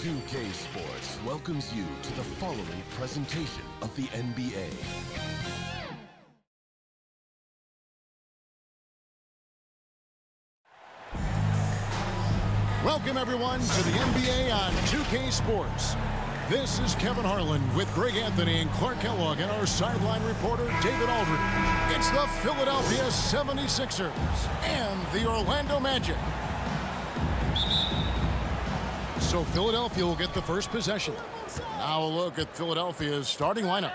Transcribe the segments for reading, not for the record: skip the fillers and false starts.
2K Sports welcomes you to the following presentation of the NBA. Welcome, everyone, to the NBA on 2K Sports. This is Kevin Harlan with Greg Anthony and Clark Kellogg and our sideline reporter, David Aldridge. It's the Philadelphia 76ers and the Orlando Magic. So Philadelphia will get the first possession. Now a look at Philadelphia's starting lineup.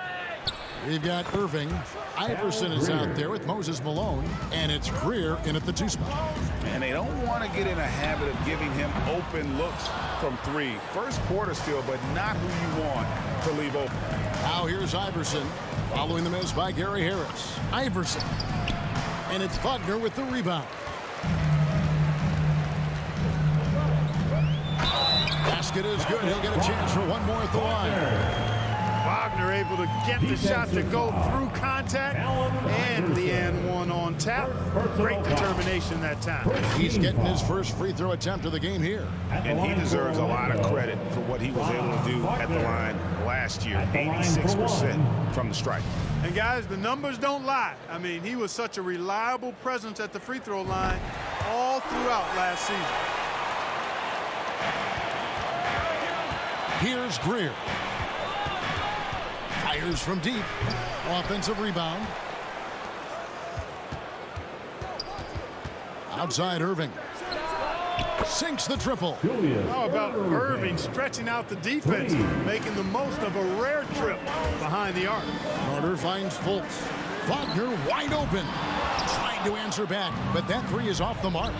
We've got Irving. Iverson is out there with Moses Malone, and it's Greer in at the 2 spot. And they don't want to get in a habit of giving him open looks from 3. First quarter still, but not who you want to leave open. Now here's Iverson, following the miss by Gary Harris. Iverson. And it's Wagner with the rebound. Basket is good. He'll get a chance for one more at the line. Wagner able to get the shot to go through contact, and the and one on tap. Great determination that time. He's getting his first free throw attempt of the game here. And he deserves a lot of credit for what he was able to do at the line last year. 86% from the stripe. And guys, the numbers don't lie. I mean, he was such a reliable presence at the free throw line all throughout last season. Here's Greer. Fires from deep. Offensive rebound. Outside Irving. Sinks the triple. How about Irving stretching out the defense, making the most of a rare trip behind the arc. Carter finds Fultz. Wagner wide open. Trying to answer back, but that 3 is off the mark.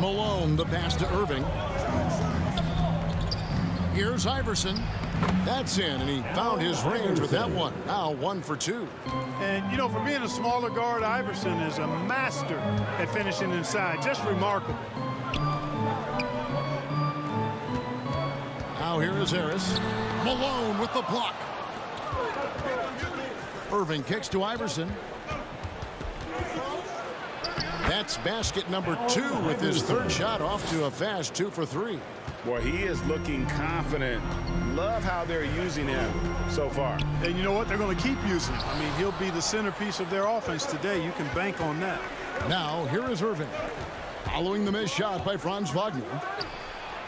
Malone, the pass to Irving. Here's Iverson. That's in, and he found his range with that one. Now 1 for 2. And, you know, for being a smaller guard, Iverson is a master at finishing inside. Just remarkable. Now here is Harris. Malone with the block. Irving kicks to Iverson. That's basket number 2 with his 3rd shot, off to a fast 2 for 3. Boy, he is looking confident. Love how they're using him so far. And you know what? They're going to keep using him. I mean, he'll be the centerpiece of their offense today. You can bank on that. Now, here is Irving. Following the missed shot by Franz Wagner.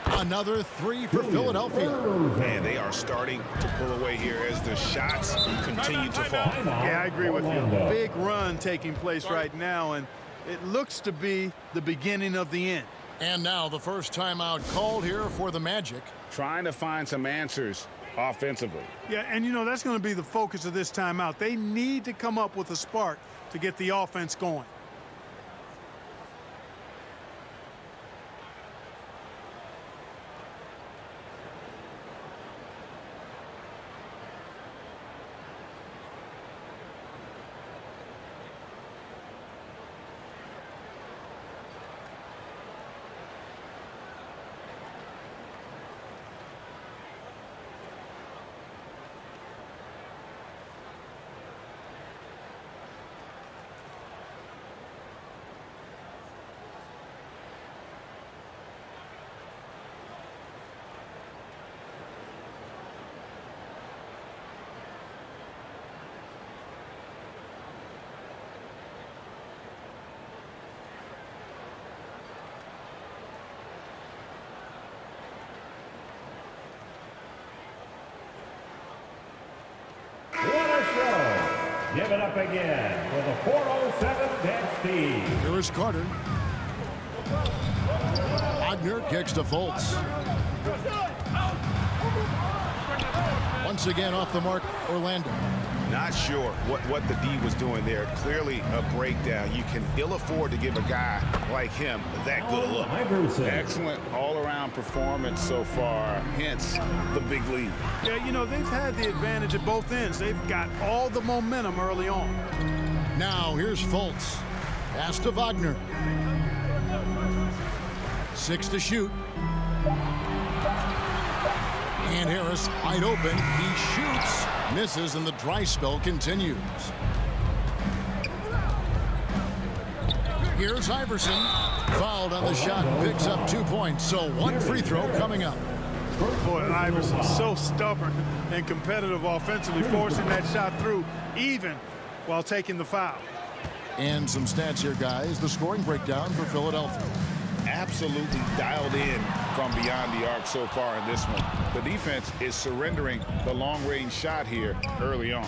Another 3 for Philadelphia. Man, they are starting to pull away here as the shots continue to fall. Yeah, I agree with you. Big run taking place right now, and it looks to be the beginning of the end. And now the first timeout called here for the Magic. Trying to find some answers offensively. Yeah, and you know, that's going to be the focus of this timeout. They need to come up with a spark to get the offense going. Give it up again for the 407 dance team. Here is Carter. Wagner kicks to Fultz. Once again off the mark, Orlando. Not sure what the D was doing there. Clearly a breakdown. You can ill afford to give a guy like him that good a look. Excellent all-around performance so far, hence the big lead. Yeah, you know, they've had the advantage at both ends. They've got all the momentum early on. Now here's Fultz. Pass to Wagner. 6 to shoot. And Harris wide open. He shoots. Misses, and the dry spell continues. Here's Iverson. Fouled on the shot, picks up 2 points. So 1 free throw coming up. Boy, Iverson's so stubborn and competitive offensively, forcing that shot through even while taking the foul. And some stats here, guys. The scoring breakdown for Philadelphia. Absolutely dialed in from beyond the arc so far in this one. The defense is surrendering the long-range shot here early on.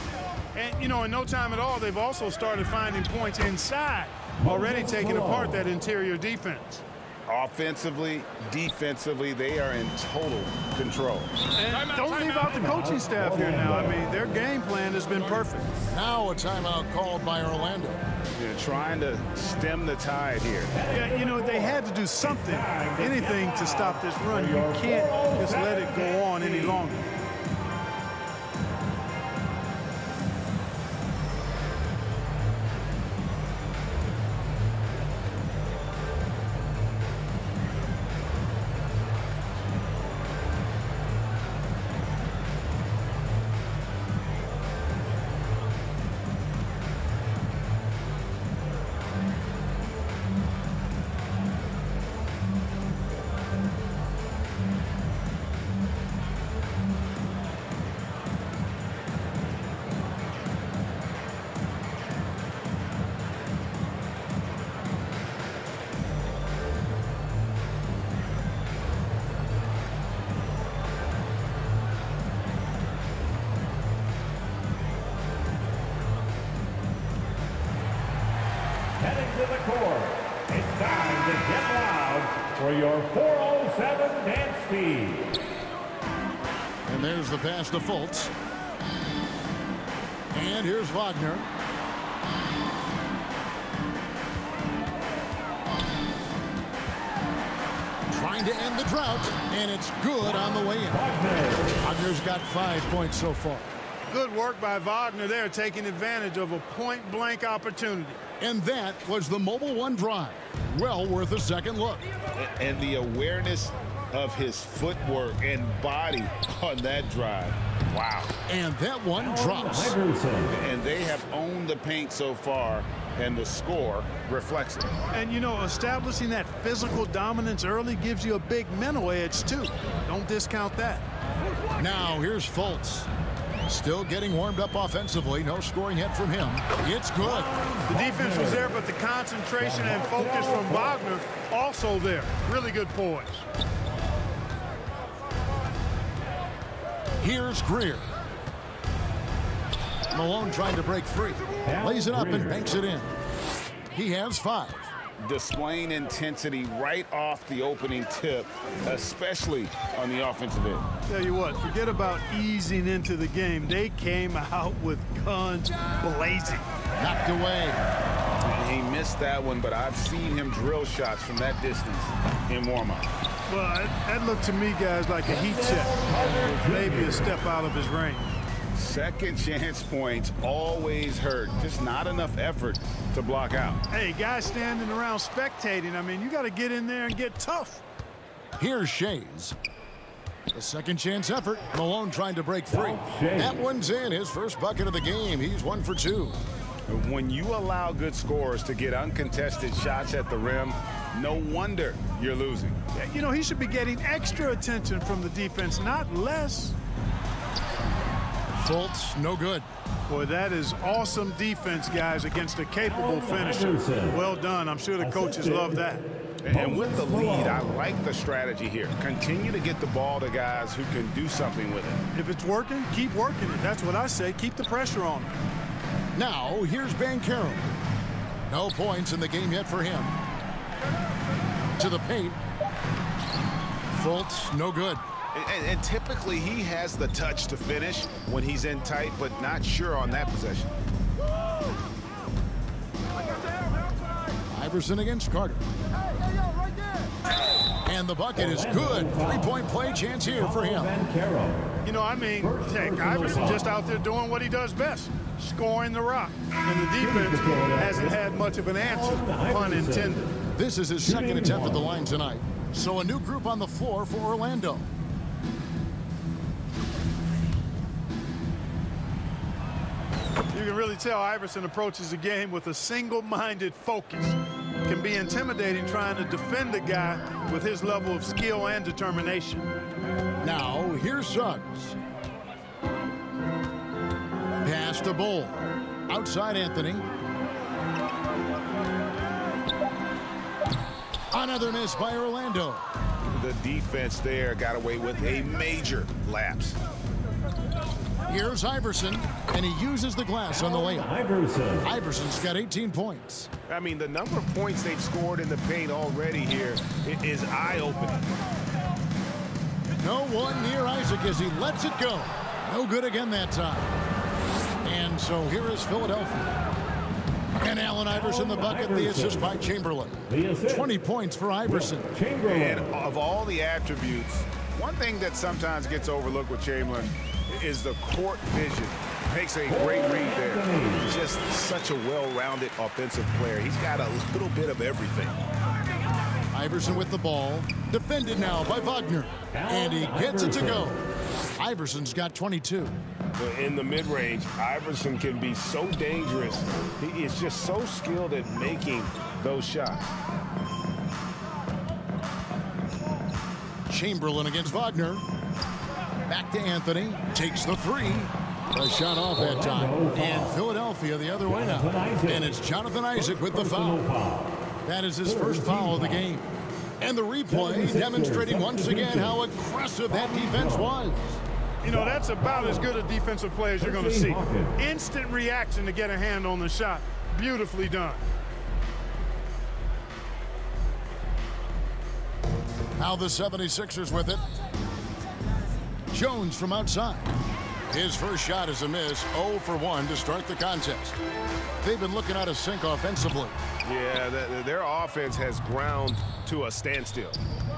And, you know, in no time at all, they've also started finding points inside, already taking apart that interior defense. Offensively, defensively, they are in total control. And don't leave out the coaching staff here now. I mean, their game plan has been perfect. Now a timeout called by Orlando. They're trying to stem the tide here. Yeah, you know, they had to do something, anything to stop this run. You can't just let it go on any longer. Heading to the court, it's time to get loud for your 407 dance speed. And there's the pass to Fultz. And here's Wagner. Trying to end the drought, and it's good on the way in. Wagner's got 5 points so far. Good work by Wagner there, taking advantage of a point-blank opportunity. And that was the Mobile One drive. Well worth a second look. And the awareness of his footwork and body on that drive. Wow. And that one drops. And they have owned the paint so far, and the score reflects it. And, you know, establishing that physical dominance early gives you a big mental edge, too. Don't discount that. Now here's Fultz. Still getting warmed up offensively. No scoring yet from him. It's good. The defense was there, but the concentration and focus from Wagner also there. Really good poise. Here's Greer. Malone trying to break free. Lays it up and banks it in. He has 5. Displaying intensity right off the opening tip, especially on the offensive end. Tell you what, forget about easing into the game. They came out with guns blazing. Knocked away. He missed that one, but I've seen him drill shots from that distance in warm-up. Well, that looked to me, guys, like a heat check. Maybe a step out of his range. Second chance points always hurt. Just not enough effort to block out. Hey, guys standing around spectating, I mean, you got to get in there and get tough. Here's Shays. A second chance effort. Malone trying to break free. That one's in. His first bucket of the game. He's 1 for 2. When you allow good scorers to get uncontested shots at the rim, no wonder you're losing. You know, he should be getting extra attention from the defense, not less. Fultz, no good. Boy, that is awesome defense, guys, against a capable finisher. Well done. I'm sure the coaches love that. And with the lead, I like the strategy here. Continue to get the ball to guys who can do something with it. If it's working, keep working it. That's what I say. Keep the pressure on him. Now, here's Banchero. No points in the game yet for him. To the paint. Fultz, no good. And typically he has the touch to finish when he's in tight, but not sure on that possession. Iverson against Carter. And the bucket is good. 3-point play chance here for him. You know, I mean, heck, Iverson just out there doing what he does best, scoring the rock. And the defense hasn't had much of an answer, pun intended. This is his second attempt at the line tonight. So a new group on the floor for Orlando. You can really tell Iverson approaches the game with a single-minded focus. can be intimidating trying to defend a guy with his level of skill and determination. Now, here's Suggs. Pass to Bull. Outside Anthony. Another miss by Orlando. The defense there got away with a major lapse. Here's Iverson, and he uses the glass on the layup. Iverson's got 18 points. I mean, the number of points they've scored in the paint already here is eye-opening. No one near Isaac as he lets it go. No good again that time. And so here is Philadelphia. And Allen Iverson the bucket, the assist by Chamberlain. 20 points for Iverson. And of all the attributes, one thing that sometimes gets overlooked with Chamberlain is the court vision. Makes a great read there. He's just such a well-rounded offensive player. He's got a little bit of everything. Iverson with the ball. Defended now by Wagner. And he gets it to go. Iverson's got 22. In the mid-range, Iverson can be so dangerous. He is just so skilled at making those shots. Chamberlain against Wagner. Back to Anthony. Takes the three. A shot off that time. And Philadelphia the other way now. And it's Jonathan Isaac with the foul. That is his first foul of the game. And the replay demonstrating once again how aggressive that defense was. You know, that's about as good a defensive play as you're going to see. Instant reaction to get a hand on the shot. Beautifully done. Now the 76ers with it. Jones from outside. His first shot is a miss. 0 for 1 to start the contest. They've been looking out of sync offensively. Yeah, their offense has ground to a standstill.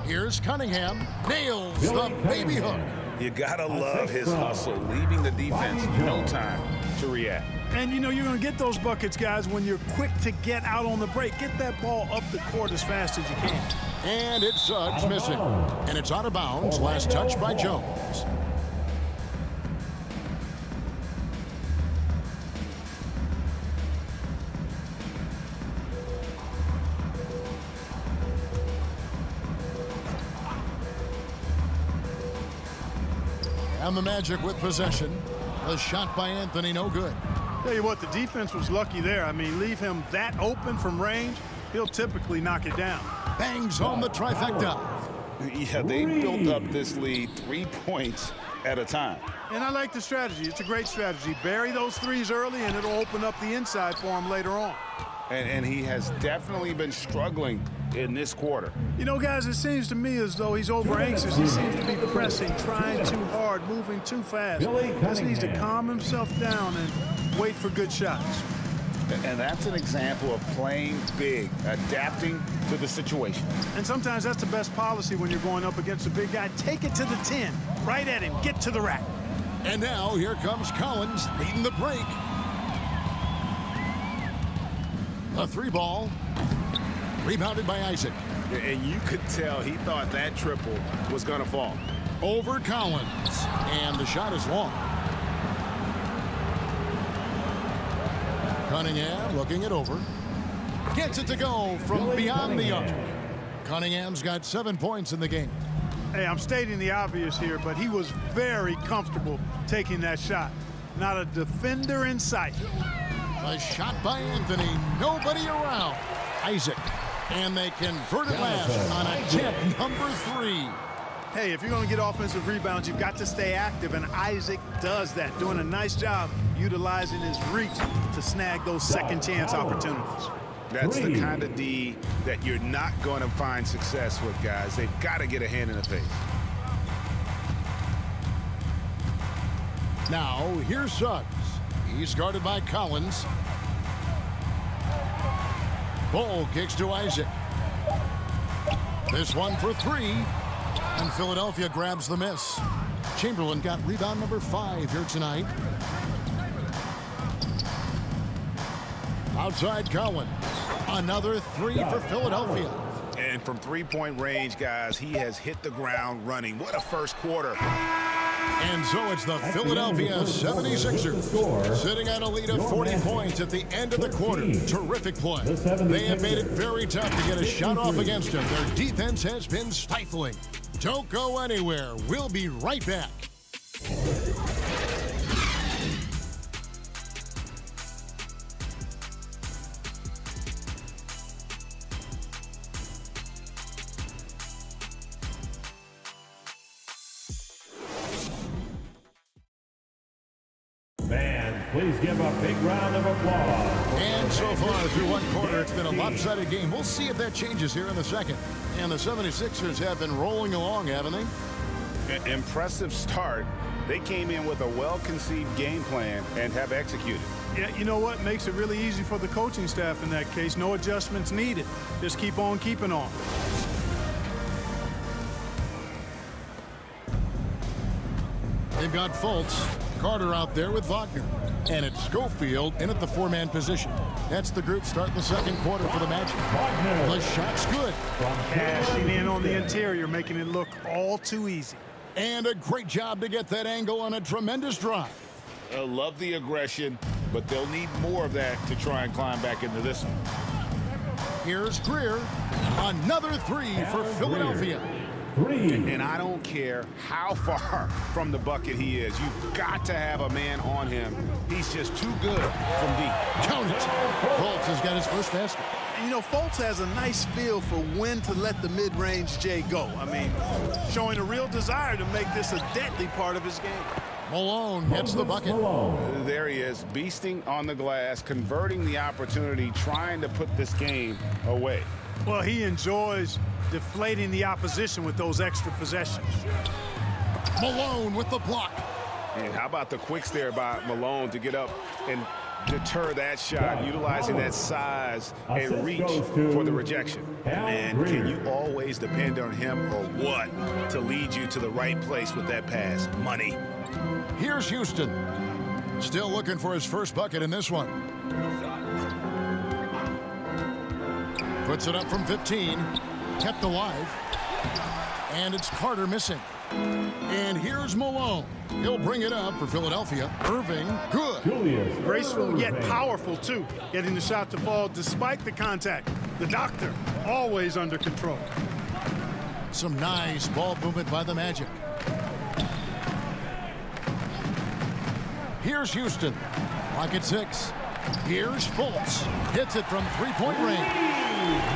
Here's Cunningham. Nails the baby hook. You gotta love his hustle, leaving the defense no time to react. And you know you're going to get those buckets, guys, when you're quick to get out on the break. Get that ball up the court as fast as you can. And it's Suggs missing. And it's out of bounds. Last touch by Jones. And the Magic with possession. The shot by Anthony, no good. Tell you what, the defense was lucky there. I mean, leave him that open from range, he'll typically knock it down. Bangs home the trifecta. Yeah, they built up this lead 3 points at a time. And I like the strategy. It's a great strategy. Bury those threes early, and it'll open up the inside for him later on. And he has definitely been struggling in this quarter. You know, guys, it seems to me as though he's over anxious. He seems to be pressing, trying too hard, moving too fast. Just needs to calm himself down and wait for good shots. And that's an example of playing big, adapting to the situation. And sometimes that's the best policy when you're going up against a big guy. Take it to the 10, right at him, get to the rack. And now here comes Collins leading the break. A three ball. Rebounded by Isaac. And you could tell he thought that triple was going to fall. Over Collins. And the shot is long. Cunningham looking it over. Gets it to go from beyond the arc. Cunningham's got 7 points in the game. Hey, I'm stating the obvious here, but he was very comfortable taking that shot. Not a defender in sight. A shot by Anthony. Nobody around. Isaac. And they convert it last on attempt number 3. Hey, if you're going to get offensive rebounds, you've got to stay active, and Isaac does that, doing a nice job utilizing his reach to snag those second chance opportunities. That's the kind of D that you're not going to find success with, guys. They've got to get a hand in the face. Now, here's Suggs. He's guarded by Collins. Bull kicks to Isaac. This one for 3. And Philadelphia grabs the miss. Chamberlain got rebound number 5 here tonight. Outside Collins. Another 3 for Philadelphia. And from three-point range, guys, he has hit the ground running. What a first quarter. And so it's the Philadelphia 76ers sitting at a lead of 40 points at the end of the quarter. Terrific play. They have made it very tough to get a shot off against them. Their defense has been stifling. Don't go anywhere. We'll be right back. Please give a big round of applause. And so far through one quarter, it's been a lopsided game. We'll see if that changes here in the second. And the 76ers have been rolling along, haven't they? Impressive start. They came in with a well-conceived game plan and have executed. Yeah, you know what? Makes it really easy for the coaching staff in that case. No adjustments needed. Just keep on keeping on. They've got Fultz, Carter out there with Wagner. And it's Schofield in at the four-man position. That's the group starting the second quarter for the Magic. The shot's good. Cashing in on the interior, making it look all too easy. And a great job to get that angle on a tremendous drive. I love the aggression, but they'll need more of that to try and climb back into this one. Here's Greer. Another three for Philadelphia. And I don't care how far from the bucket he is. You've got to have a man on him. He's just too good from deep. Count it. Fultz has got his first basket. You know, Fultz has a nice feel for when to let the mid-range J go. I mean, showing a real desire to make this a deadly part of his game. Malone gets the bucket. There he is, beasting on the glass, converting the opportunity, trying to put this game away. Well, he enjoys deflating the opposition with those extra possessions. Malone with the block. And how about the quicks there by Malone to get up and deter that shot, utilizing that size and reach for the rejection. And can you always depend on him or what to lead you to the right place with that pass? Money. Here's Houston. Still looking for his first bucket in this one. Puts it up from 15. Kept alive. And it's Carter missing. And here's Malone. He'll bring it up for Philadelphia. Irving, good. Graceful yet powerful, too. Getting the shot to fall despite the contact. The doctor, always under control. Some nice ball movement by the Magic. Here's Houston. Lock at 6. Here's Fultz. Hits it from three-point range.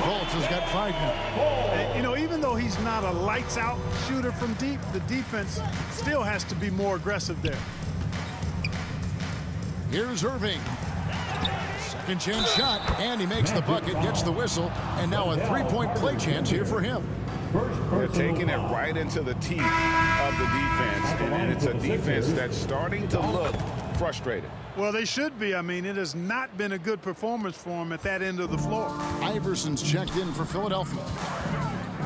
Fultz has got 5 now. You know, even though he's not a lights-out shooter from deep, the defense still has to be more aggressive there. Here's Irving. Second chance shot, and he makes the bucket, gets the whistle, and now a three-point play chance here for him. They're taking it right into the teeth of the defense, and it's a defense that's starting to look frustrated. Well, they should be. I mean, it has not been a good performance for him at that end of the floor. Iverson's checked in for Philadelphia.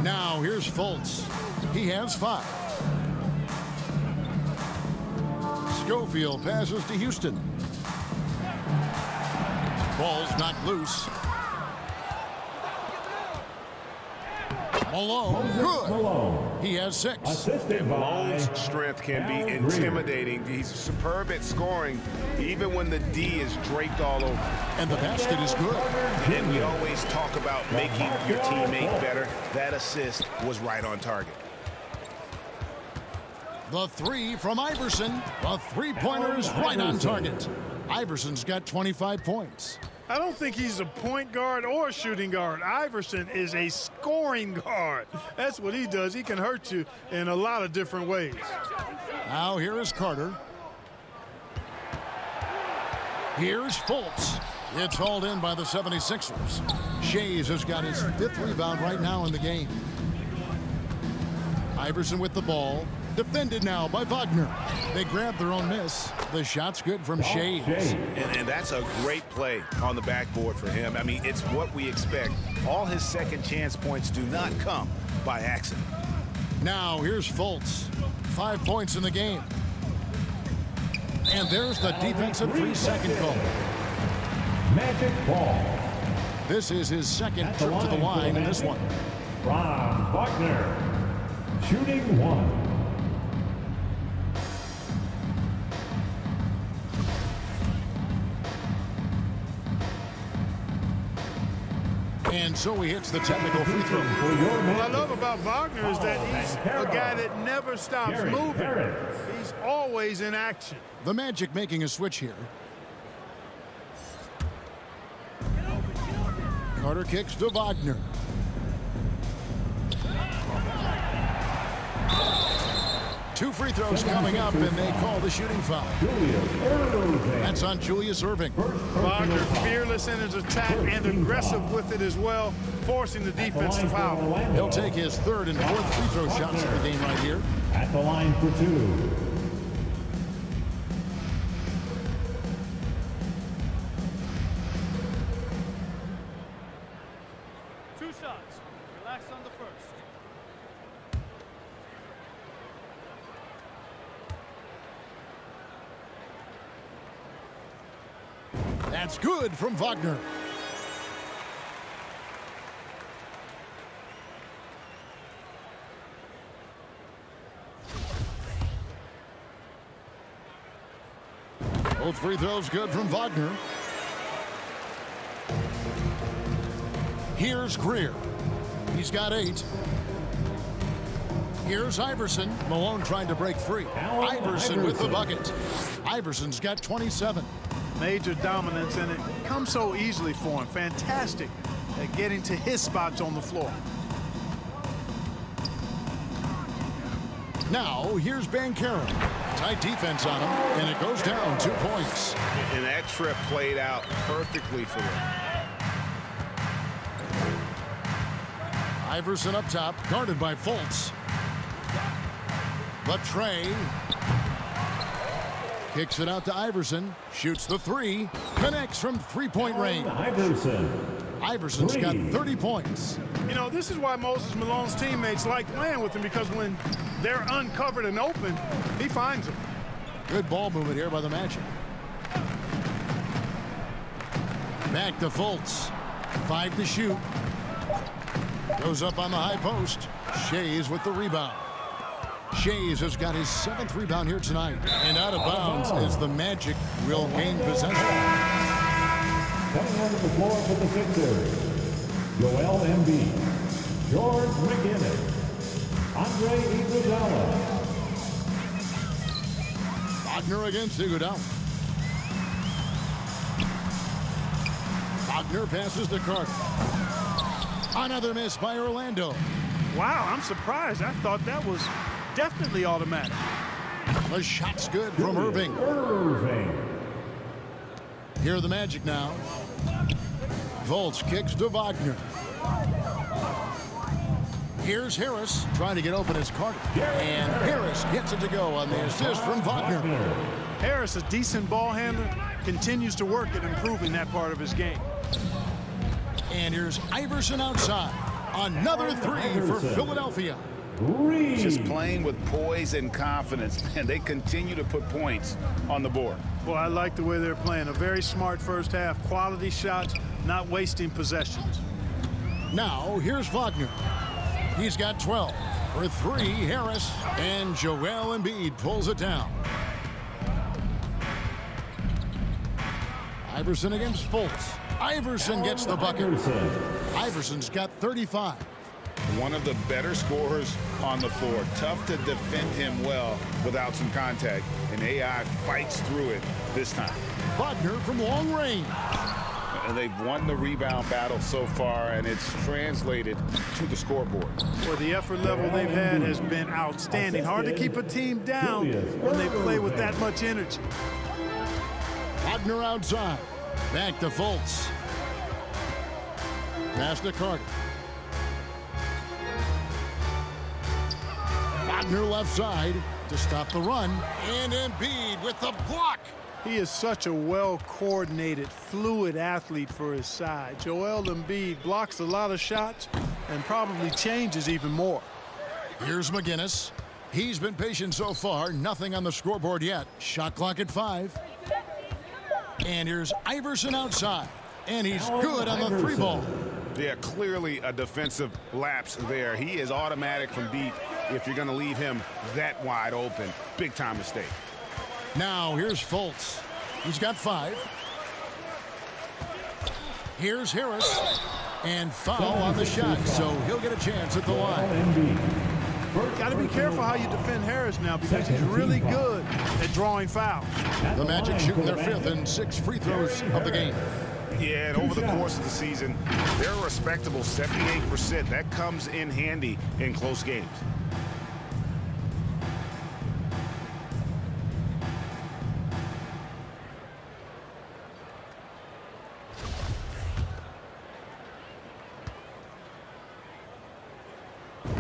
Now here's Fultz. He has 5. Schofield passes to Houston. Ball's knocked loose. Malone, good. He has 6. And Malone's strength can be intimidating. He's superb at scoring, even when the D is draped all over. And the basket is good. And we always talk about making your teammate better. That assist was right on target. The 3 from Iverson. The three-pointer is right on target. Iverson's got 25 points. I don't think he's a point guard or a shooting guard. Iverson is a scoring guard. That's what he does. He can hurt you in a lot of different ways. Now here is Carter. Here's Fultz. It's hauled in by the 76ers. Shays has got his 5th rebound right now in the game. Iverson with the ball. Defended now by Wagner. They grab their own miss. The shot's good from Shays. And that's a great play on the backboard for him. I mean, it's what we expect. All his second chance points do not come by accident. Now here's Fultz. 5 points in the game. And there's the defensive 3-second call. Magic ball. This is his second trip to the line in this one. Franz Wagner, shooting 1. And so he hits the technical free throw. What I love about Wagner is that he's a guy that never stops moving. He's always in action. The Magic making a switch here. Carter kicks to Wagner. Two free throws coming up, and they call the shooting foul. That's on Julius Erving. Wagner fearless in his attack and aggressive with it as well, forcing the defense to foul. He'll take his third and fourth free throw shots of the game right here. At the line for two. Two shots. Relax on the first. That's good from Wagner. Both free throws good from Wagner. Here's Greer. He's got 8. Here's Iverson. Malone trying to break free. Iverson with the bucket. Iverson's got 27. Major dominance, and it comes so easily for him. Fantastic at getting to his spots on the floor. Now, here's Banchero. Tight defense on him, and it goes down 2 points. And that trip played out perfectly for them. Iverson up top, guarded by Fultz. But Trey kicks it out to Iverson, shoots the 3, connects from three-point range. Iverson's got 30 points. You know, this is why Moses Malone's teammates like playing with him, because when they're uncovered and open, he finds them. Good ball movement here by the Magic. Back to Fultz. 5 to shoot. Goes up on the high post. Shays with the rebound. Shays has got his 7th rebound here tonight. And out of bounds as the Magic will gain possession. Coming onto the floor for the Sixers, Joel Embiid, George McGinnis, Andre Iguodala. Wagner against Iguodala. Wagner passes to Carter. Another miss by Orlando. Wow, I'm surprised. I thought that was definitely automatic. The shot's good from Erving. Here are the Magic now. Fultz kicks to Wagner. Here's Harris trying to get open as Carter. And Harris gets it to go on the assist from Wagner. Harris, a decent ball handler, continues to work at improving that part of his game. And here's Iverson outside. Another 3 for Philadelphia. Just playing with poise and confidence, and they continue to put points on the board. Well, I like the way they're playing. A very smart first half. Quality shots, not wasting possessions. Now, here's Wagner. He's got 12. For 3, Harris. And Joel Embiid pulls it down. Iverson against Fultz. Iverson gets the bucket. Iverson's got 35. One of the better scorers on the floor. Tough to defend him well without some contact. And AI fights through it this time. Wagner from long range. And they've won the rebound battle so far, and it's translated to the scoreboard. Well, the effort level they've had has been outstanding. Hard to keep a team down when they play with that much energy. Wagner outside. Back to Fultz. Pass to Carter. Wagner left side to stop the run. And Embiid with the block. He is such a well-coordinated, fluid athlete for his side. Joel Embiid blocks a lot of shots and probably changes even more. Here's McGinnis. He's been patient so far. Nothing on the scoreboard yet. Shot clock at 5. And here's Iverson outside. And he's good on the 3 ball. Yeah, clearly a defensive lapse there. He is automatic from deep if you're going to leave him that wide open. Big time mistake. Now here's Fultz. He's got 5. Here's Harris. And foul on the shot, so he'll get a chance at the line. Got to be careful how you defend Harris now because he's really good at drawing fouls. The Magic shooting their 5th and 6th free throws of the game. Yeah, and over the course of the season, they're a respectable 78%. That comes in handy in close games.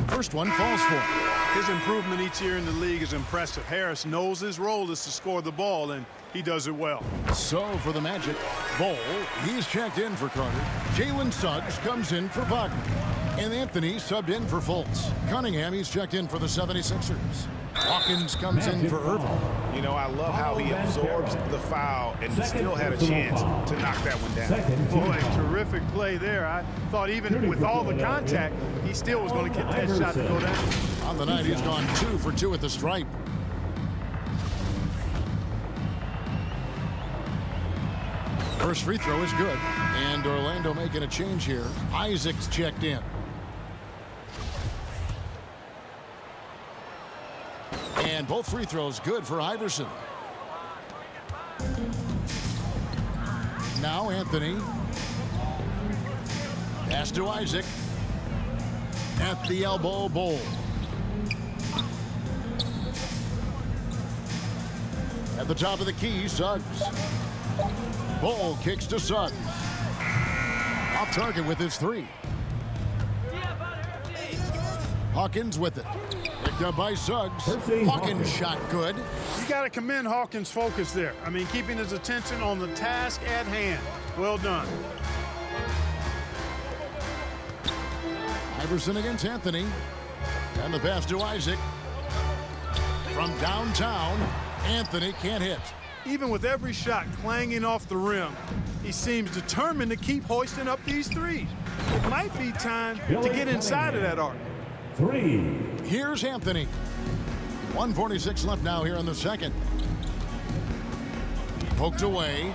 First one falls for him. His improvement each year in the league is impressive. Harris knows his role is to score the ball, and he does it well. So for the Magic, Bol, he's checked in for Carter. Jalen Suggs comes in for Wagner. And Anthony subbed in for Fultz. Cunningham, he's checked in for the 76ers. Hawkins comes in for Irvin. You know, I love how he absorbs the foul and still had a chance to knock that one down. Boy, terrific play there. I thought even with all the contact, he still was going to get that shot to go down. On the night, he's gone 2 for 2 at the stripe. First free throw is good. And Orlando making a change here. Isaac's checked in. And both free throws good for Iverson. Now Anthony. Pass to Isaac. At the elbow, Bol. At the top of the key, Suggs. Bol kicks to Suggs. Off target with his 3. Hawkins with it. Picked up by Suggs. Hawkins shot good. You got to commend Hawkins' focus there. I mean, keeping his attention on the task at hand. Well done. Iverson against Anthony. And the pass to Isaac. From downtown, Anthony can't hit. Even with every shot clanging off the rim, he seems determined to keep hoisting up these threes. It might be time to get inside of that arc. 3. Here's Anthony. 1:46 left now here in the second. Poked away.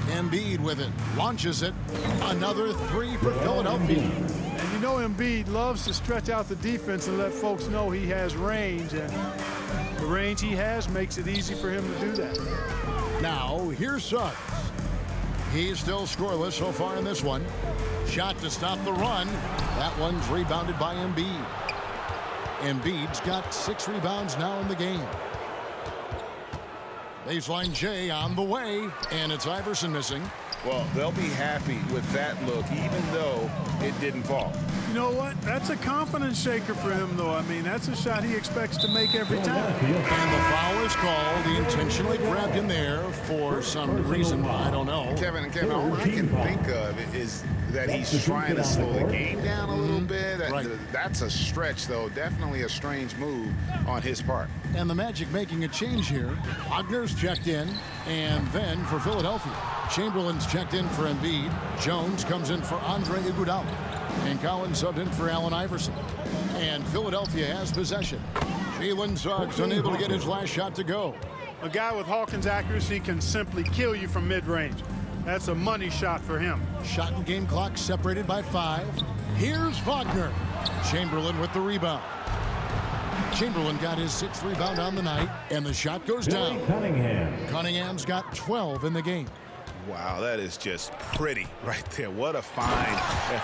Embiid with it. Launches it. Another 3 for Philadelphia. And you know Embiid loves to stretch out the defense and let folks know he has range. And the range he has makes it easy for him to do that. Now, here's Suggs. He's still scoreless so far in this one. Shot to stop the run. That one's rebounded by Embiid. Embiid's got 6 rebounds now in the game. Baseline J on the way, and it's Iverson missing. Well, they'll be happy with that look, even though it didn't fall. You know what? That's a confidence shaker for him, though. I mean, that's a shot he expects to make every time. And the foul is called. He intentionally grabbed him there for some reason. I don't know. Kevin, all I can think of is that he's trying to slow the game down a little bit. Right. That's a stretch, though. Definitely a strange move on his part. And the Magic making a change here. Wagner's checked in, and then for Philadelphia, Chamberlain's checked in for Embiid. Jones comes in for Andre Iguodala. And Collins subbed in for Allen Iverson. And Philadelphia has possession. Jalen Suggs unable to get his last shot to go. A guy with Hawkins' accuracy can simply kill you from mid-range. That's a money shot for him. Shot and game clock separated by 5. Here's Wagner. Chamberlain with the rebound. Chamberlain got his 6th rebound on the night, and the shot goes down. Cunningham's got 12 in the game. Wow, that is just pretty right there. What a find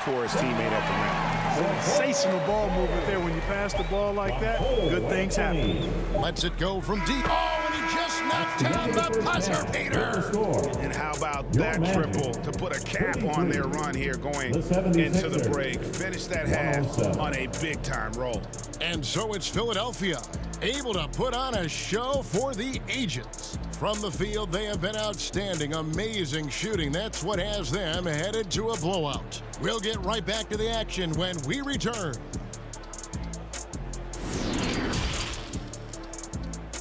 for his teammate at the rim. Sensational ball movement there. When you pass the ball like that, good things happen. Lets it go from deep. Oh, and he just knocked down the buzzer beater. And how about that triple to put a cap on their run here going into the break. Finish that half on a big-time roll. And so it's Philadelphia, able to put on a show for the ages. From the field, they have been outstanding. Amazing shooting. That's what has them headed to a blowout. We'll get right back to the action when we return.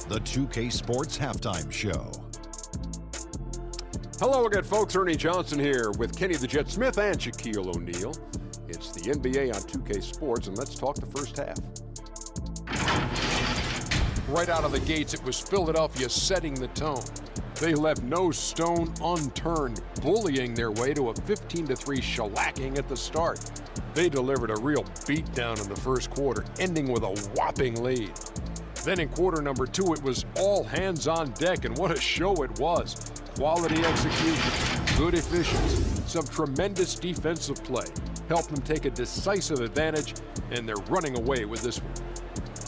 The 2K Sports Halftime Show. Hello again, folks. Ernie Johnson here with Kenny the Jet Smith and Shaquille O'Neal. It's the NBA on 2K Sports, and let's talk the first half. Right out of the gates, it was Philadelphia setting the tone. They left no stone unturned, bullying their way to a 15-3 shellacking at the start. They delivered a real beatdown in the first quarter, ending with a whopping lead. Then in quarter number 2, it was all hands on deck, and what a show it was. Quality execution, good efficiency, some tremendous defensive play helped them take a decisive advantage, and they're running away with this one.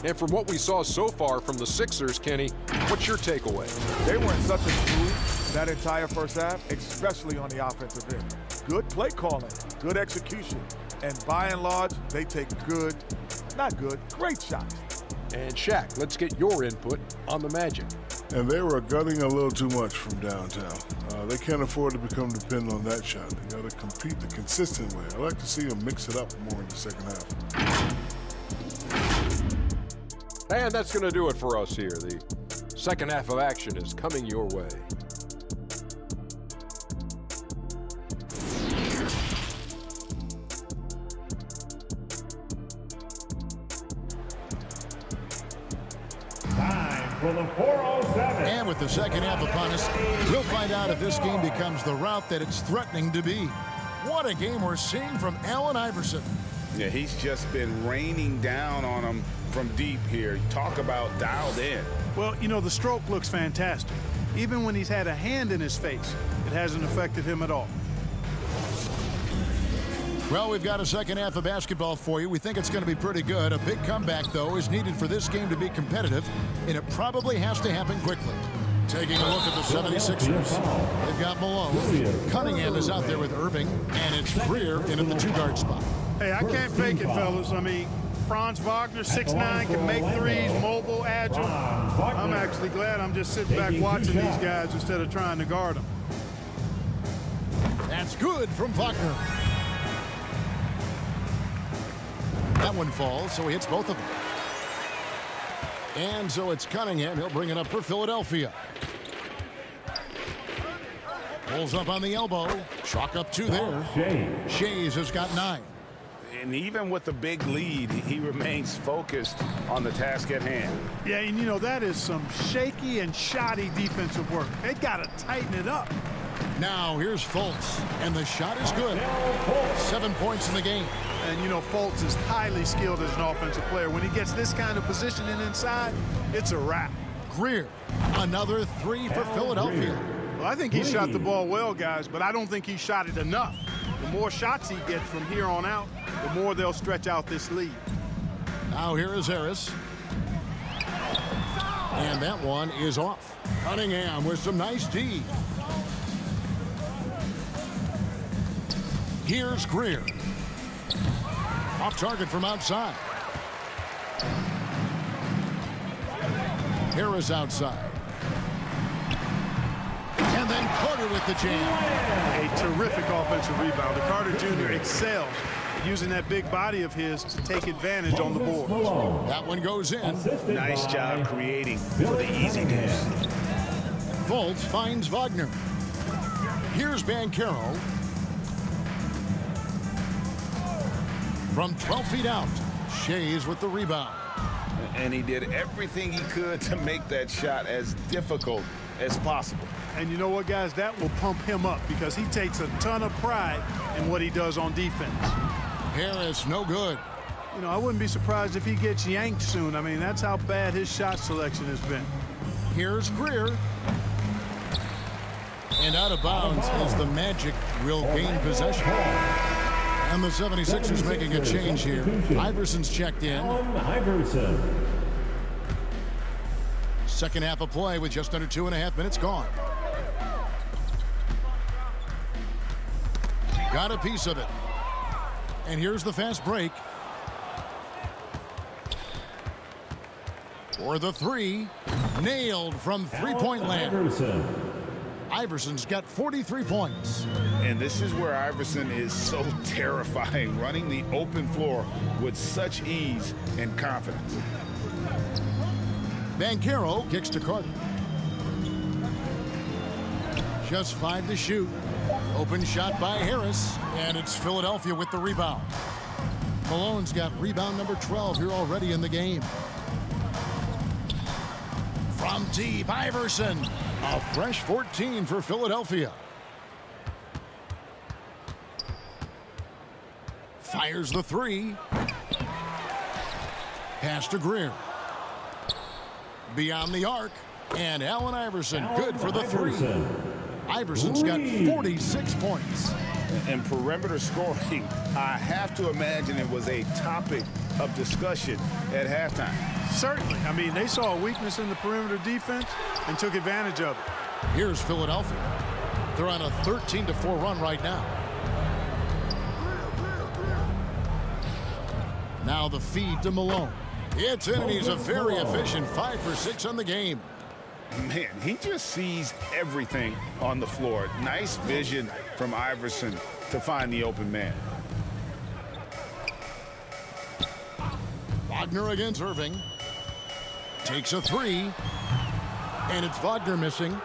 And from what we saw so far from the Sixers, Kenny, what's your takeaway? They were in such a groove that entire first half, especially on the offensive end. Good play calling, good execution, and by and large, they take great shots. And Shaq, let's get your input on the Magic. And they were gutting a little too much from downtown. They can't afford to become dependent on that shot. They got to compete the consistent way. I like to see them mix it up more in the second half. And that's going to do it for us here. The second half of action is coming your way. For the 407. And with the second half upon us, we'll find out if this game becomes the route that it's threatening to be. What a game we're seeing from Allen Iverson. Yeah, he's just been raining down on him from deep here. Talk about dialed in. Well, you know, the stroke looks fantastic. Even when he's had a hand in his face, it hasn't affected him at all. Well, we've got a second half of basketball for you. We think it's going to be pretty good. A big comeback, though, is needed for this game to be competitive, and it probably has to happen quickly. Taking a look at the 76ers. They've got Malone. Cunningham is out there with Irving, and it's Greer in at the two-guard spot. Hey, I can't fake it, fellas. I mean, Franz Wagner, 6'9", can make threes, mobile, agile. I'm actually glad I'm just sitting back watching these guys instead of trying to guard them. That's good from Wagner. That one falls, so he hits both of them. And so it's Cunningham. He'll bring it up for Philadelphia. Pulls up on the elbow. Chalk up 2 there. Shays has got 9. And even with the big lead, he remains focused on the task at hand. Yeah, and you know, that is some shaky and shoddy defensive work. They got to tighten it up. Now here's Fultz, and the shot is good. 7 points in the game. And, you know, Fultz is highly skilled as an offensive player. When he gets this kind of positioning inside, it's a wrap. Greer, another 3 for Philadelphia. Well, I think he shot the ball well, guys, but I don't think he shot it enough. The more shots he gets from here on out, the more they'll stretch out this lead. Now here is Harris. And that one is off. Cunningham with some nice D. Here's Greer. Off target from outside. Harris outside. And then Carter with the jam. A terrific offensive rebounder. Carter Jr. excels at using that big body of his to take advantage on the board. That one goes in. Nice job creating for the easy deuce. Fultz finds Wagner. Here's Banchero. From 12 feet out, Shays with the rebound. And he did everything he could to make that shot as difficult as possible. And you know what, guys? That will pump him up because he takes a ton of pride in what he does on defense. Harris, no good. You know, I wouldn't be surprised if he gets yanked soon. I mean, that's how bad his shot selection has been. Here's Greer. And out of bounds as the Magic will gain possession. And the 76ers making a change here. Iverson's checked in. Iverson. Second half of play with just under 2.5 minutes gone. Got a piece of it. And here's the fast break. For the 3. Nailed from three-point land. Iverson's got 43 points. And this is where Iverson is so terrifying, running the open floor with such ease and confidence. Banchero kicks to Carter. Just 5 to shoot. Open shot by Harris, and it's Philadelphia with the rebound. Malone's got rebound number 12 here already in the game. From From deep, Iverson. A fresh 14 for Philadelphia. Fires the three. Pass to Greer. Beyond the arc. And Allen Iverson, good for the three. Iverson's got 46 points. And perimeter scoring, I have to imagine it was a topic of discussion at halftime. Certainly. I mean, they saw a weakness in the perimeter defense and took advantage of it. Here's Philadelphia. They're on a 13-4 run right now. Now the feed to Malone. It's in, and he's a very efficient 5 for 6 on the game. Man, he just sees everything on the floor. Nice vision from Iverson to find the open man. Wagner against Irving. Takes a three. And it's Wagner missing.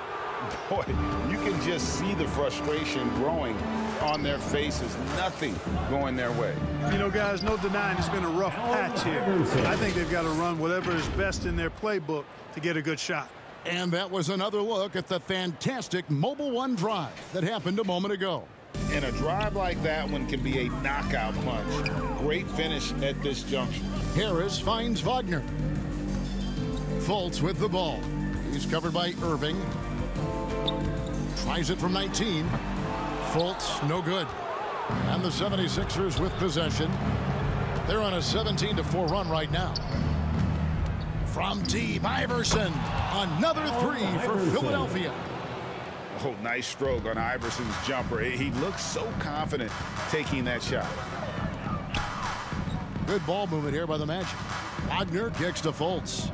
Boy, you can just see the frustration growing on their faces. Nothing going their way. You know, guys, no denying it's been a rough patch here. I think they've got to run whatever is best in their playbook to get a good shot. And that was another look at the fantastic Mobile One drive that happened a moment ago. And a drive like that one can be a knockout punch. Great finish at this junction. Harris finds Wagner. Fultz with the ball. He's covered by Irving. Tries it from 19. Fultz, no good. And the 76ers with possession. They're on a 17-4 run right now. From deep, Iverson. Another three for Philadelphia. Oh, nice stroke on Iverson's jumper. He looks so confident taking that shot. Good ball movement here by the Magic. Wagner kicks to Fultz.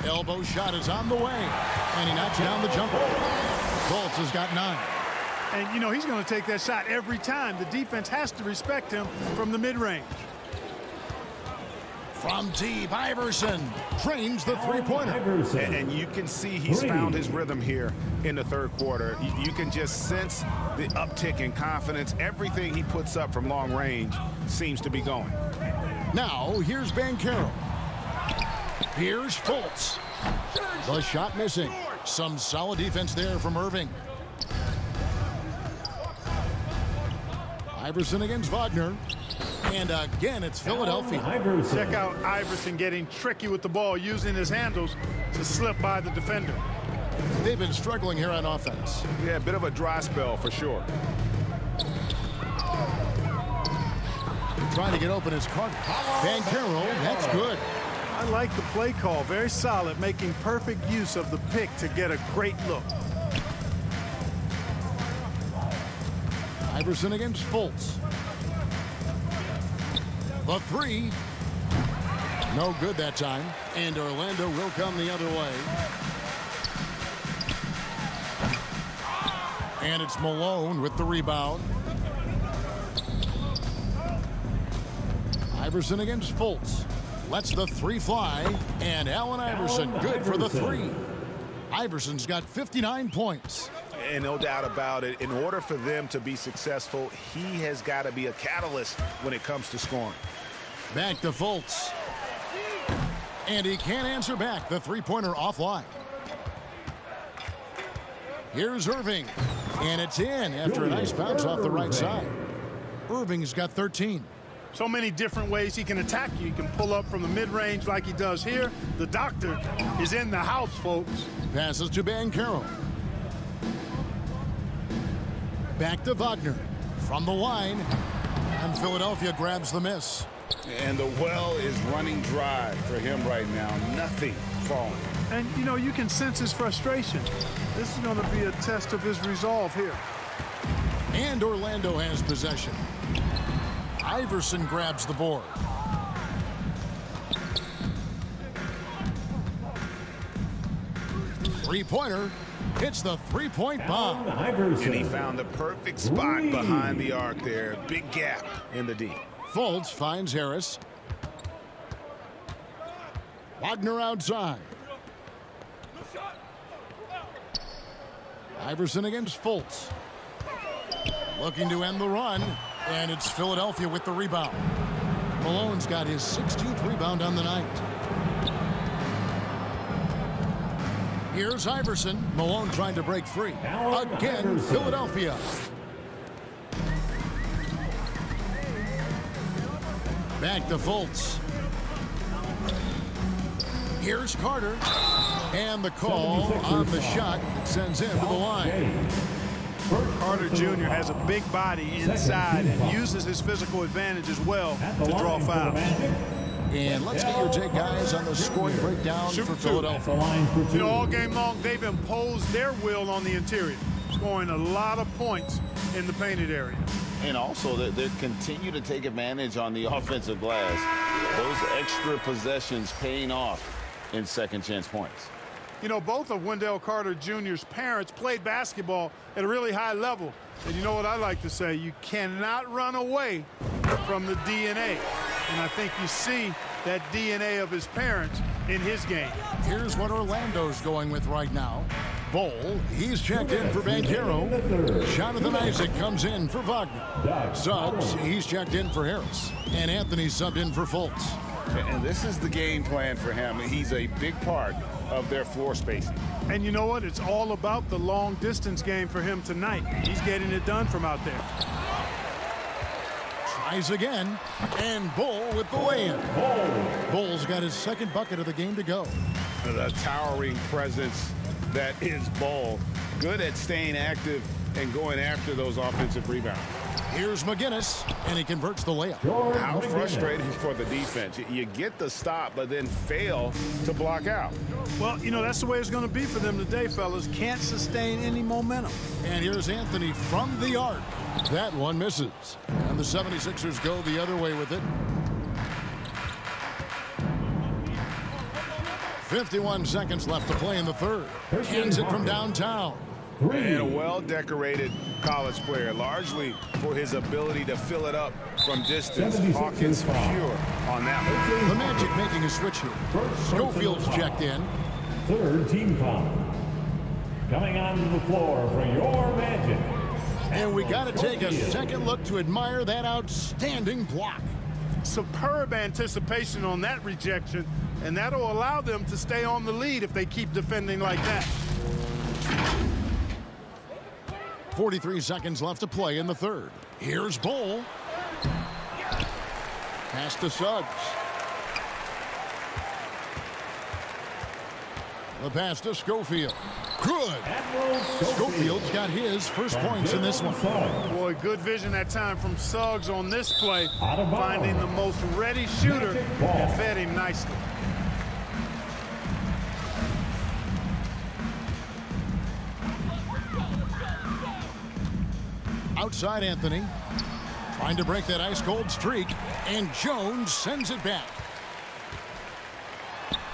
Elbow shot is on the way. And he knocks down the jumper. Fultz has got 9. And, you know, he's going to take that shot every time. The defense has to respect him from the mid-range. From deep, Iverson trains the three-pointer. And you can see he's found his rhythm here in the third quarter. You can just sense the uptick in confidence. Everything he puts up from long range seems to be going. Now, here's Banchero. Here's Fultz. The shot missing. Some solid defense there from Irving. Iverson against Wagner. And again, it's Philadelphia. Check out Iverson getting tricky with the ball, using his handles to slip by the defender. They've been struggling here on offense. Yeah, a bit of a dry spell for sure. Trying to get open is Carter. Banchero, that's good. I like the play call. Very solid, making perfect use of the pick to get a great look. Iverson against Fultz. The three. No good that time. And Orlando will come the other way. And it's Malone with the rebound. Iverson against Fultz. Lets the three fly. And Allen Iverson, good for the three. Iverson's got 59 points. And no doubt about it, in order for them to be successful, he has got to be a catalyst when it comes to scoring. Back to Fultz. And he can't answer back. The three-pointer offline. Here's Irving. And it's in after a nice bounce off the right side. Irving's got 13. So many different ways he can attack you. He can pull up from the mid-range like he does here. The doctor is in the house, folks. Passes to Banchero. Back to Wagner. From the line. And Philadelphia grabs the miss. And the well is running dry for him right now. Nothing falling. And, you know, you can sense his frustration. This is going to be a test of his resolve here. And Orlando has possession. Iverson grabs the board. Three-pointer. Hits the three-point bomb. And he found the perfect spot behind the arc there. Big gap in the D. Fultz finds Harris. Wagner outside. Iverson against Fultz. Looking to end the run. And it's Philadelphia with the rebound. Malone's got his 16th rebound on the night. Here's Iverson. Malone trying to break free. Again, Philadelphia. Back to Fultz. Here's Carter. And the call on the shot that sends him to the line. Carter Jr. has a big body inside and uses his physical advantage as well to draw fouls. And let's get your take, guys, on the scoring breakdown for Philadelphia. You know, all game long, they've imposed their will on the interior, scoring a lot of points in the painted area. And also, they continue to take advantage on the offensive glass. Those extra possessions paying off in second chance points. You know, both of Wendell Carter Jr.'s parents played basketball at a really high level. And you know what I like to say? You cannot run away from the DNA. And I think you see that DNA of his parents in his game. Here's what Orlando's going with right now. Bol, he's checked in for Banchero. Jonathan Isaac comes in for Wagner. Suggs, he's checked in for Harris. And Anthony subbed in for Fultz. And this is the game plan for him. He's a big part of their floor spacing. And you know what? It's all about the long distance game for him tonight. He's getting it done from out there. Tries again, and Bol with the lay-in. Bol's got his second bucket of the game to go. The towering presence that is Bol. Good at staying active and going after those offensive rebounds. Here's McGinnis, and he converts the layup. How frustrating for the defense. You get the stop, but then fail to block out. Well, you know, that's the way it's going to be for them today, fellas. Can't sustain any momentum. And here's Anthony from the arc. That one misses. And the 76ers go the other way with it. 51 seconds left to play in the third. Hands it from downtown. And a well-decorated college player, largely for his ability to fill it up from distance. Hawkins pure on that one. The Magic making a switch here. Schofield's checked in. Third team foul. Coming onto the floor for your Magic. And we got to take a second look to admire that outstanding block. Superb anticipation on that rejection, and that'll allow them to stay on the lead if they keep defending like that. 43 seconds left to play in the third. Here's Bol. Pass to Suggs. The pass to Schofield. Good. Schofield's got his first points in this one. Boy, good vision that time from Suggs on this play. Finding the most ready shooter and fed him nicely. Outside Anthony, trying to break that ice-cold streak, and Jones sends it back.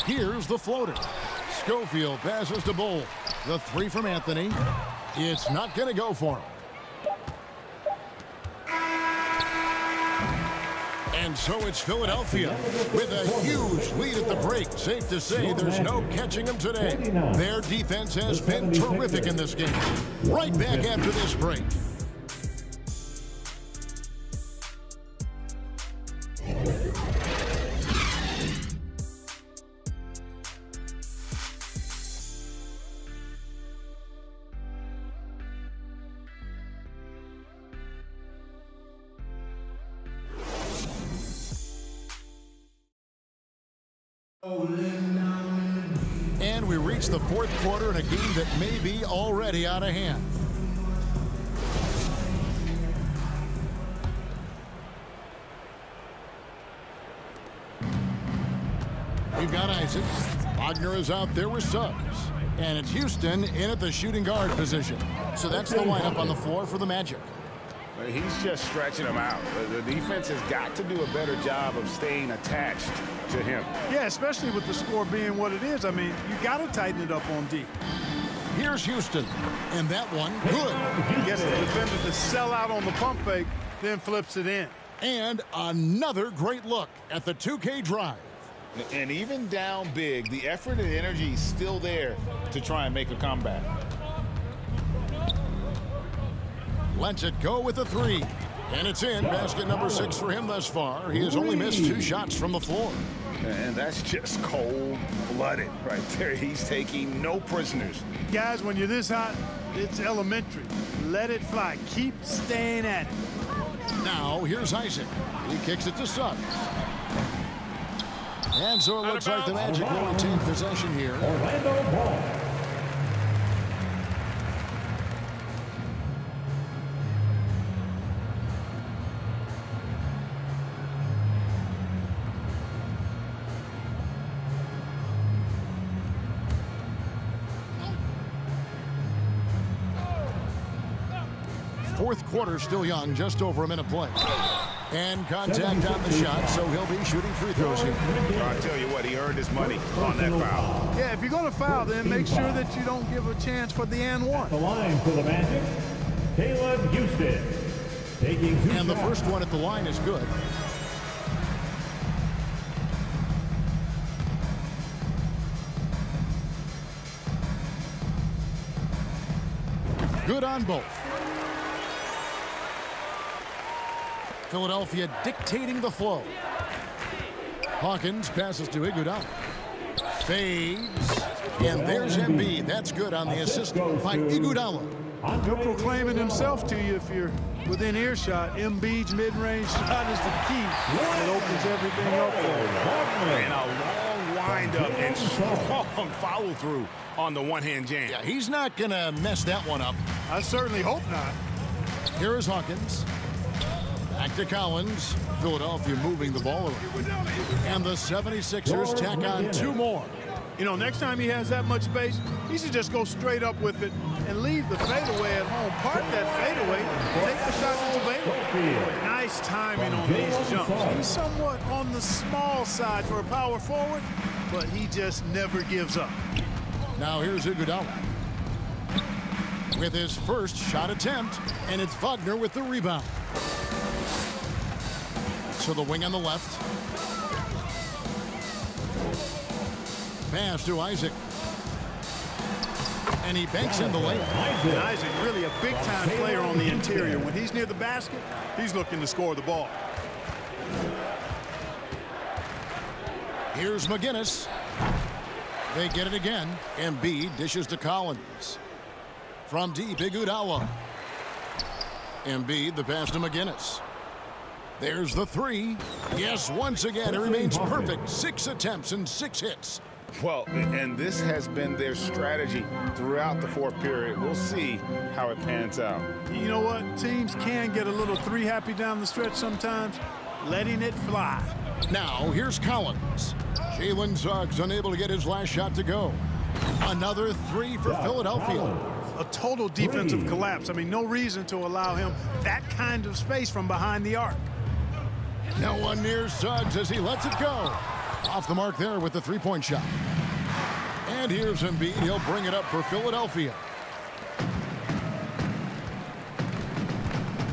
Here's the floater. Schofield passes to Bol. The three from Anthony. It's not going to go for him. And so it's Philadelphia with a huge lead at the break. Safe to say there's no catching them today. Their defense has been terrific in this game. Right back after this break. And we reach the fourth quarter in a game that may be already out of hand. We've got Isaac. Wagner is out there with Suggs. And it's Houston in at the shooting guard position. So that's the lineup on the floor for the Magic. He's just stretching them out. The defense has got to do a better job of staying attached to him. Yeah, especially with the score being what it is. I mean, you got to tighten it up on D. Here's Houston. And that one, good. Gets the defender to sell out on the pump fake, then flips it in. And another great look at the 2K drive. And even down big, the effort and energy is still there to try and make a comeback. Lets it go with a three. And it's in. Basket number 6 for him thus far. He has only missed 2 shots from the floor. And that's just cold-blooded right there. He's taking no prisoners. Guys, when you're this hot, it's elementary. Let it fly. Keep staying at it. Now, here's Isaac. He kicks it to Suggs. And so it looks like the Magic will retain possession here. Orlando ball. Fourth quarter still young, just over a minute play. And contact on the shot, so he'll be shooting free throws here. I'll tell you what, he earned his money on that foul. Yeah, if you're going to foul, then make sure that you don't give a chance for the and one. The line for the Magic, Caleb Houston. Taking two and the shots. first one at the line is good. Good on both. Philadelphia dictating the flow. Hawkins passes to Iguodala. Fades. And there's Embiid. That's good on the assist by Iguodala. He'll proclaim it himself to you if you're within earshot. Embiid's mid-range shot is the key. It opens everything up for him. And a long wind-up and strong follow-through on the one-hand jam. Yeah, he's not going to mess that one up. I certainly hope not. Here is Hawkins. Back to Collins. Philadelphia moving the ball around. And the 76ers tack on two more. You know, next time he has that much space, he should just go straight up with it and leave the fadeaway at home. Park that fadeaway, take the shot that's available. Nice timing on these jumps. He's somewhat on the small side for a power forward, but he just never gives up. Now here's Iguodala with his first shot attempt, and it's Wagner with the rebound. So the wing on the left. Pass to Isaac. And he banks in the lane. Isaac really a big-time player on the interior. When he's near the basket, he's looking to score the ball. Here's McGinnis. They get it again. Embiid dishes to Collins. From deep, Iguodala. Embiid, the pass to McGinnis. There's the three. Yes, once again, it remains perfect. 6 attempts and 6 hits. Well, and this has been their strategy throughout the fourth period. We'll see how it pans out. You know what? Teams can get a little three happy down the stretch sometimes, letting it fly. Now, here's Collins. Jalen Suggs unable to get his last shot to go. Another three for Philadelphia. A total defensive collapse. I mean, no reason to allow him that kind of space from behind the arc. No one near Suggs as he lets it go. Off the mark there with the three-point shot. And here's Embiid. He'll bring it up for Philadelphia.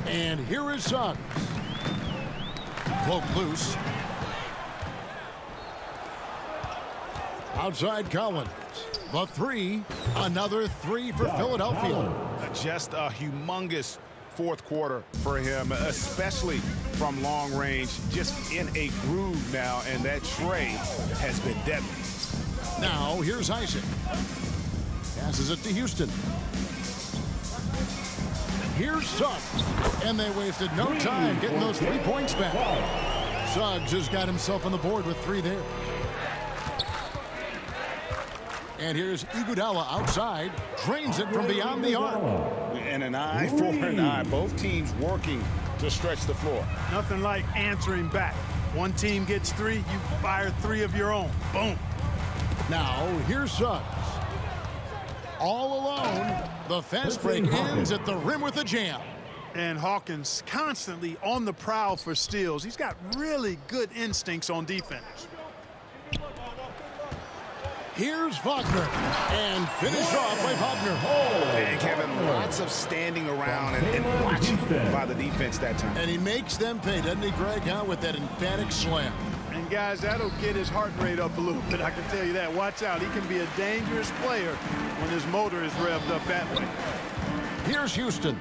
And here is Suggs. Cloak loose. Outside Collins. The three. Another three for Philadelphia. Just a humongous fourth quarter for him, especially from long range, just in a groove now, and that tray has been deadly. Now, here's Isaac. Passes it to Houston. Here's Suggs. And they wasted no time getting those 3 points back. Suggs has got himself on the board with 3 there. And here's Iguodala outside. Drains it from beyond the arc. And an eye for an eye. Both teams working to stretch the floor. Nothing like answering back. One team gets 3, you fire 3 of your own. Boom. Now, here's Suggs. All alone. The fast break ends at the rim with a jam. And Hawkins constantly on the prowl for steals. He's got really good instincts on defense. Here's Wagner. And finish off by Wagner. And Kevin, lots of standing around and watching by the defense that time. And he makes them pay, doesn't he, Greg, with that emphatic slam. And, guys, that'll get his heart rate up a little bit, I can tell you that. Watch out. He can be a dangerous player when his motor is revved up that way. Here's Houston.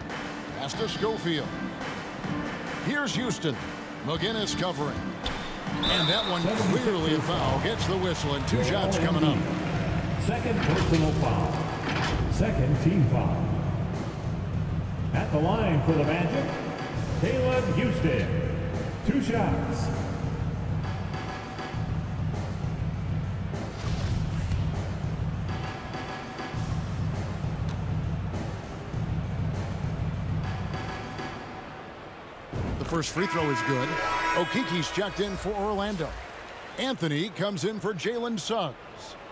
Pass to Schofield. Here's Houston. McGinnis covering. And that one clearly a foul. Gets the whistle and 2 shots coming up. Second personal foul. Second team foul. At the line for the Magic, Caleb Houston. 2 shots. The first free throw is good. Okeke's checked in for Orlando. Anthony comes in for Jalen Suggs.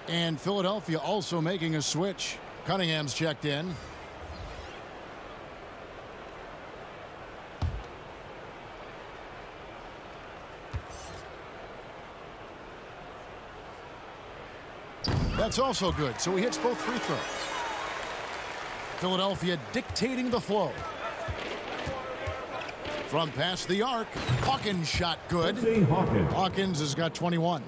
And Philadelphia also making a switch. Cunningham's checked in. That's also good, so he hits both free throws. Philadelphia dictating the flow. From past the arc, Hawkins shot good. Hawkins has got 21.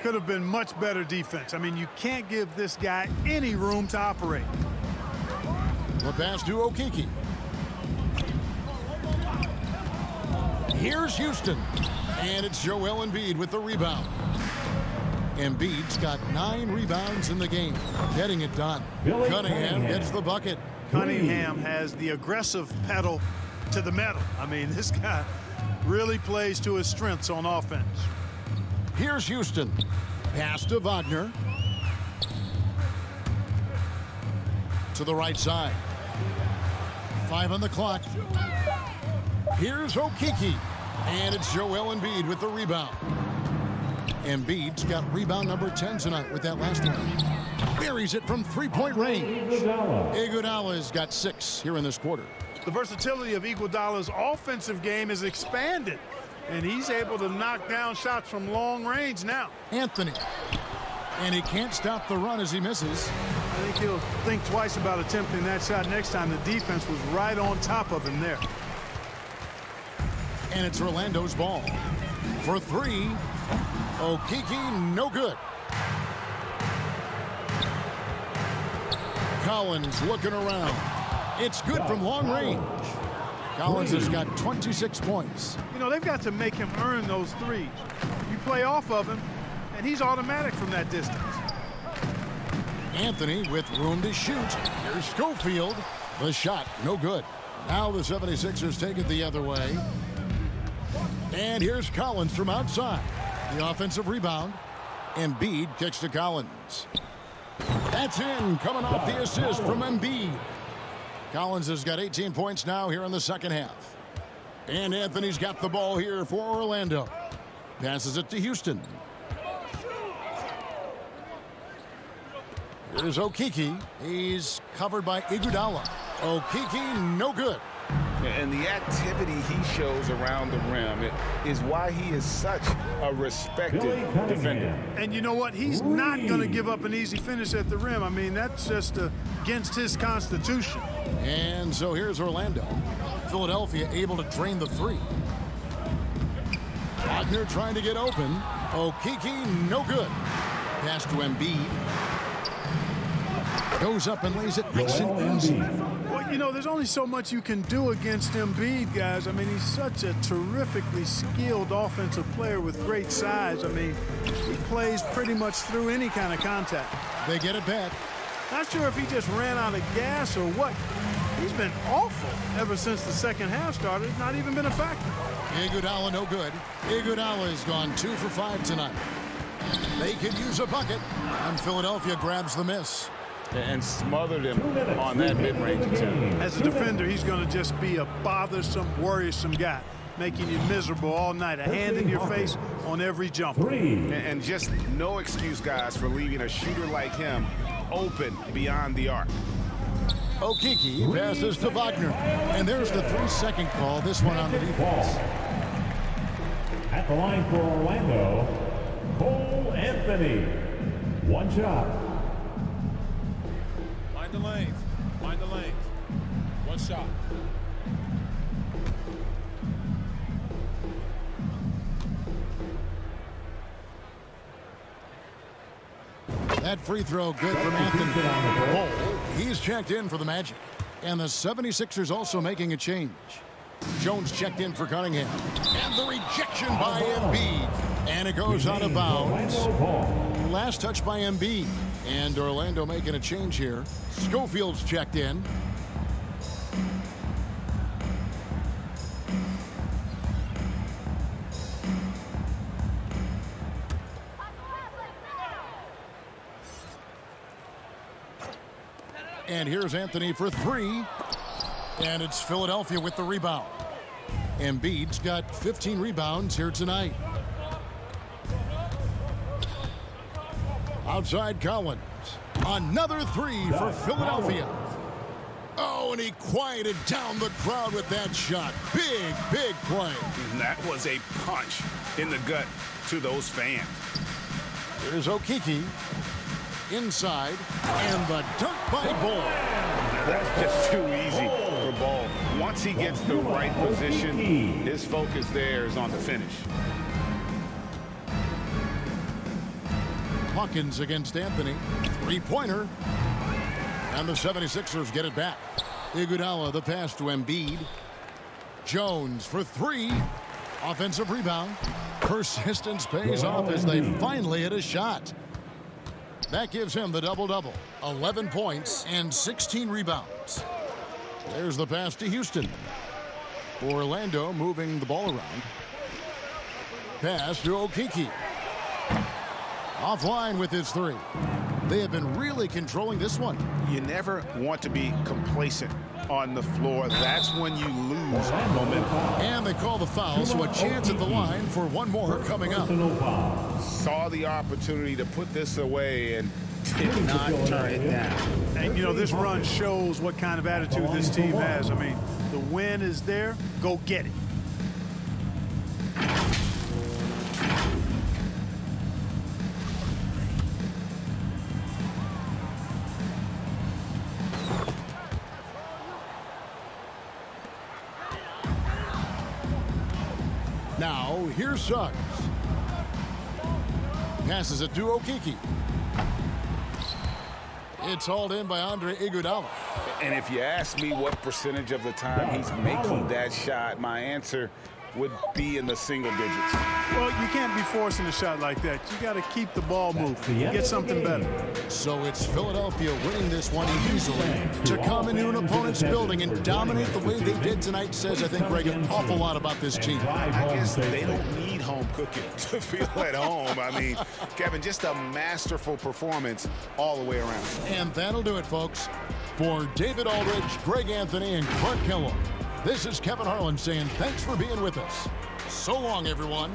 Could have been much better defense. I mean, you can't give this guy any room to operate. The pass to Okeke. Here's Houston. And it's Joel Embiid with the rebound. Embiid's got 9 rebounds in the game. Getting it done. Cunningham gets the bucket. Cunningham has the aggressive pedal to the metal. I mean, this guy really plays to his strengths on offense. Here's Houston. Pass to Wagner. To the right side. 5 on the clock. Here's Okeke. And it's Joel Embiid with the rebound. Embiid's got rebound number 10 tonight with that last one. Buries it from 3-point range. Iguodala's got 6 here in this quarter. The versatility of Iguodala's offensive game is expanded, and he's able to knock down shots from long range now. Anthony. And he can't stop the run as he misses. I think he'll think twice about attempting that shot next time. The defense was right on top of him there. And it's Orlando's ball. For 3. Okeke, no good. Collins looking around. It's good from long range. Collins has got 26 points. You know, they've got to make him earn those threes. You play off of him, and he's automatic from that distance. Anthony with room to shoot. Here's Schofield. The shot, no good. Now the 76ers take it the other way. And here's Collins from outside. The offensive rebound. Embiid kicks to Collins. That's in, coming off the assist from Embiid. Collins has got 18 points now here in the second half. And Anthony's got the ball here for Orlando. Passes it to Houston. Here's Okeke. He's covered by Iguodala. Okeke, no good. And the activity he shows around the rim is why he is such a respected defender. And you know what? He's not going to give up an easy finish at the rim. I mean, that's just against his constitution. And so here's Orlando. Philadelphia able to drain the 3. Wagner trying to get open. Okeke, no good. Pass to Embiid. Goes up and lays it nice and easy. Well, you know, there's only so much you can do against Embiid, guys. I mean, he's such a terrifically skilled offensive player with great size. I mean, he plays pretty much through any kind of contact. They get it back. Not sure if he just ran out of gas or what. He's been awful ever since the second half started. Not even been a factor. Iguodala, no good. Iguodala has gone 2 for 5 tonight. They could use a bucket, and Philadelphia grabs the miss. And smothered him on that mid-range attempt. As a defender, he's going to just be a bothersome, worrisome guy, making you miserable all night, a hand in your face on every jumper. And just no excuse, guys, for leaving a shooter like him open beyond the arc. Okeke passes to Wagner. And there's the 3-second call, this one on the defense. At the line for Orlando, Cole Anthony. 1 shot. Mind the lanes. Mind the lanes. 1 shot. That free throw good from Anthony. Cole, he's checked in for the Magic. And the 76ers also making a change. Jones checked in for Cunningham. And the rejection by Embiid. And it goes out of bounds. Last touch by Embiid. And Orlando making a change here. Schofield's checked in. And here's Anthony for three. And it's Philadelphia with the rebound. Embiid's got 15 rebounds here tonight. Outside Collins. Another three for Philadelphia. Oh, and he quieted down the crowd with that shot. Big, big play. And that was a punch in the gut to those fans. Here's Okeke. Inside. And the dunk by Ball. That's just too easy for Ball. Once he gets the right position, his focus there is on the finish. Hawkins against Anthony. Three-pointer. And the 76ers get it back. Iguodala the pass to Embiid. Jones for three. Offensive rebound. Persistence pays off as they finally hit a shot. That gives him the double-double. 11 points and 16 rebounds. There's the pass to Houston. Orlando moving the ball around. Pass to Okeke. Offline with his three. They have been really controlling this one. You never want to be complacent on the floor. That's when you lose momentum. And they call the foul, so a chance at the line for one more coming up. Saw the opportunity to put this away and did not turn it down. And, you know, this run shows what kind of attitude this team has. I mean, the win is there. Go get it. Now, here's Suggs. Passes it to Okeke. It's hauled in by Andre Iguodala. And if you ask me what percentage of the time he's making that shot, my answer would be in the single digits. Well, you can't be forcing a shot like that. You got to keep the ball moving. Get something better. So it's Philadelphia winning this one easily. To come into an opponent's building and dominate the way they did tonight says, I think, Greg, an awful lot about this team. I guess they don't need home cooking to feel at home. I mean, Kevin, just a masterful performance all the way around. And that'll do it, folks. For David Aldridge, Greg Anthony, and Clark Kellogg, this is Kevin Harlan saying thanks for being with us. So long, everyone.